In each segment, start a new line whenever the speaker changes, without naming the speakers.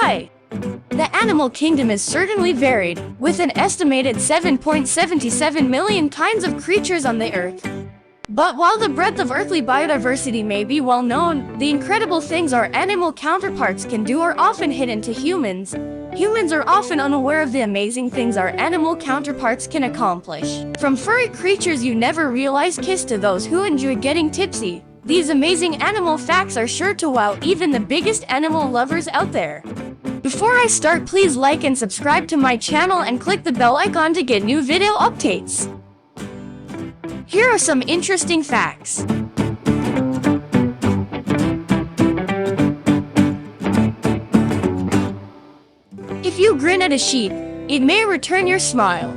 why? The animal kingdom is certainly varied, with an estimated 7.77 million kinds of creatures on the earth. But while the breadth of earthly biodiversity may be well known, the incredible things our animal counterparts can do are often hidden to humans. Humans are often unaware of the amazing things our animal counterparts can accomplish. From furry creatures you never realize kiss to those who enjoy getting tipsy, these amazing animal facts are sure to wow even the biggest animal lovers out there. Before I start, please like and subscribe to my channel and click the bell icon to get new video updates. Here are some interesting facts. If you grin at a sheep, it may return your smile.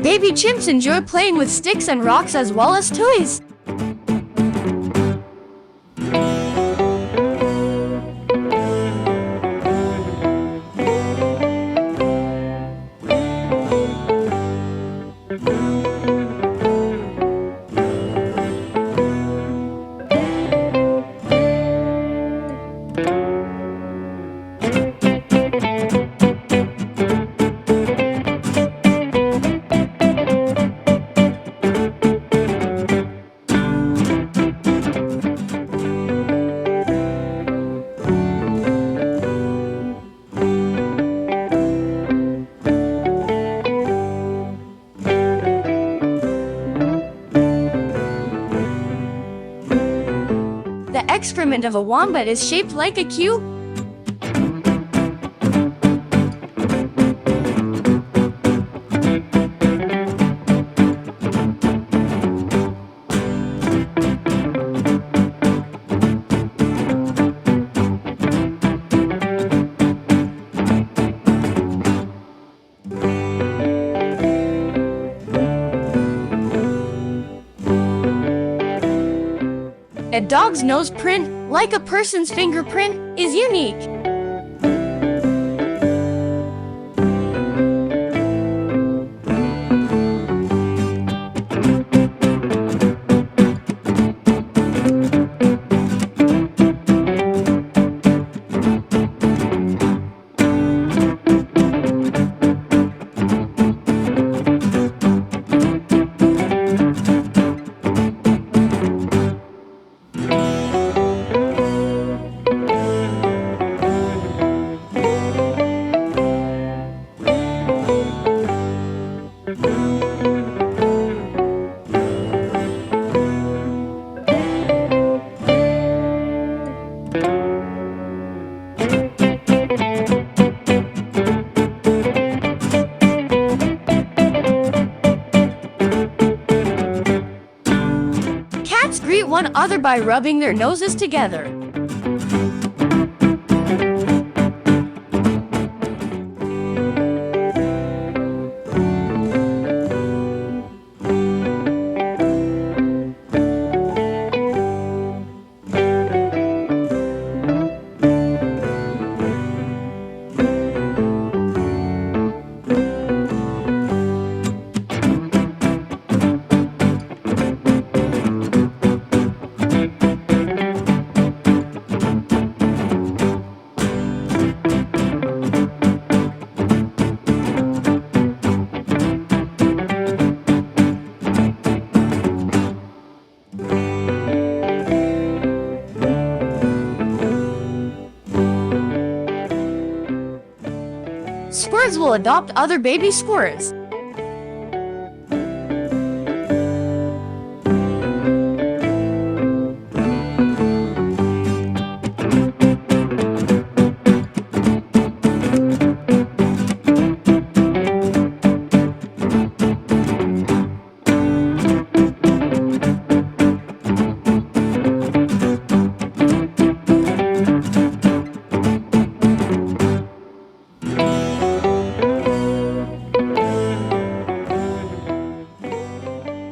Baby chimps enjoy playing with sticks and rocks as well as toys. The excrement of a wombat is shaped like a cube. A dog's nose print, like a person's fingerprint, is unique. Cats greet one another by rubbing their noses together. Squirrels will adopt other baby squirrels.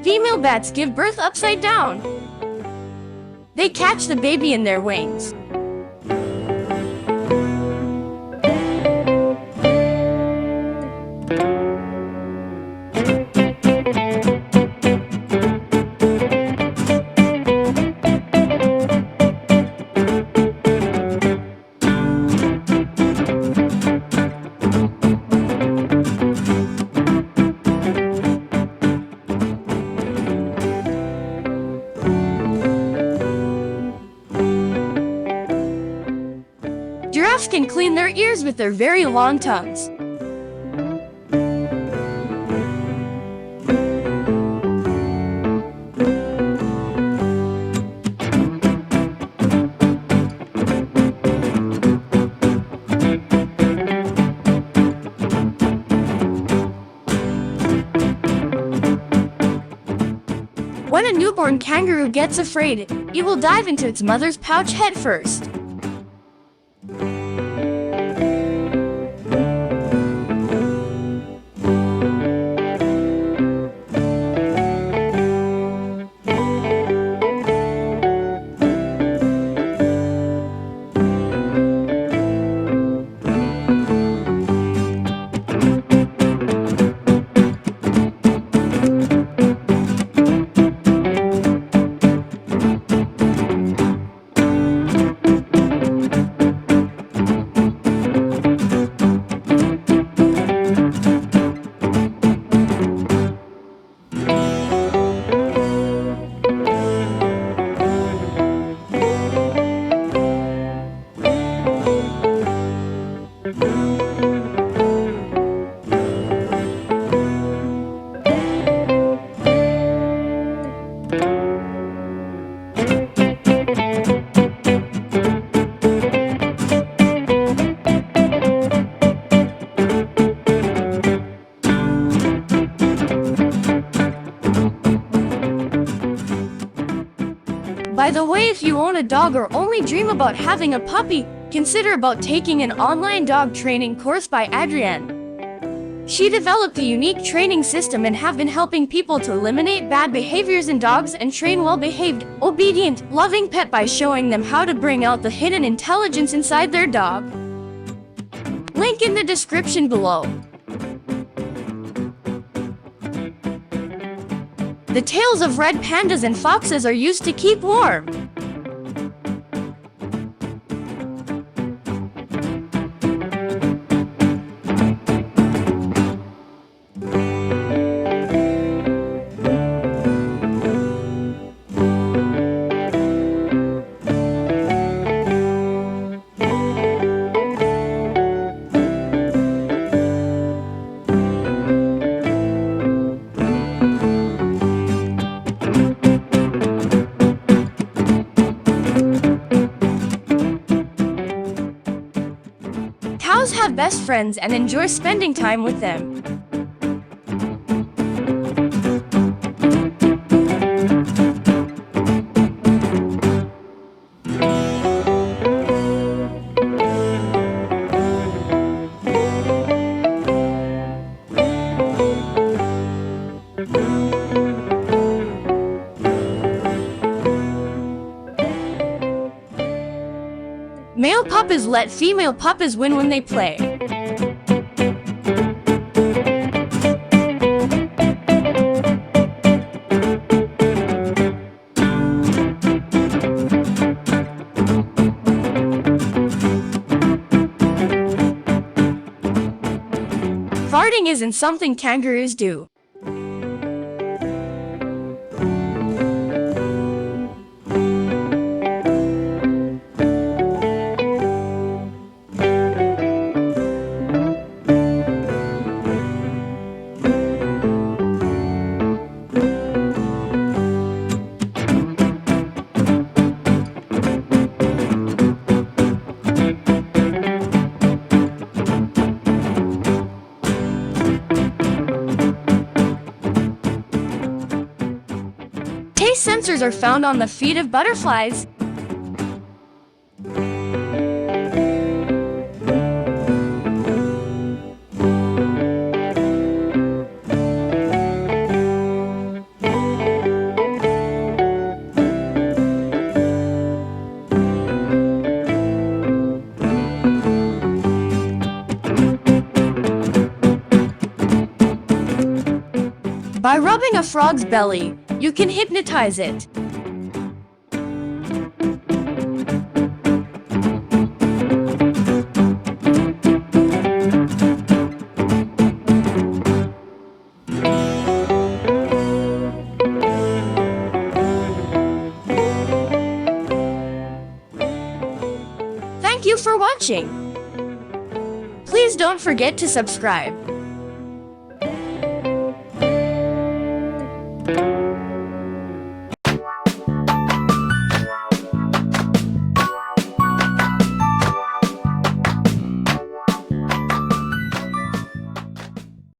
Female bats give birth upside down. They catch the baby in their wings. Giraffes can clean their ears with their very long tongues. When a newborn kangaroo gets afraid, it will dive into its mother's pouch head first. By the way, if you own a dog or only dream about having a puppy, consider about taking an online dog training course by Adrienne. She developed a unique training system and have been helping people to eliminate bad behaviors in dogs and train well-behaved, obedient, loving pet by showing them how to bring out the hidden intelligence inside their dog. Link in the description below. The tails of red pandas and foxes are used to keep warm. Cows have best friends and enjoy spending time with them. Male puppies let female puppies win when they play. Farting isn't something kangaroos do. Taste sensors are found on the feet of butterflies. By rubbing a frog's belly, you can hypnotize it. Thank you for watching. Please don't forget to subscribe.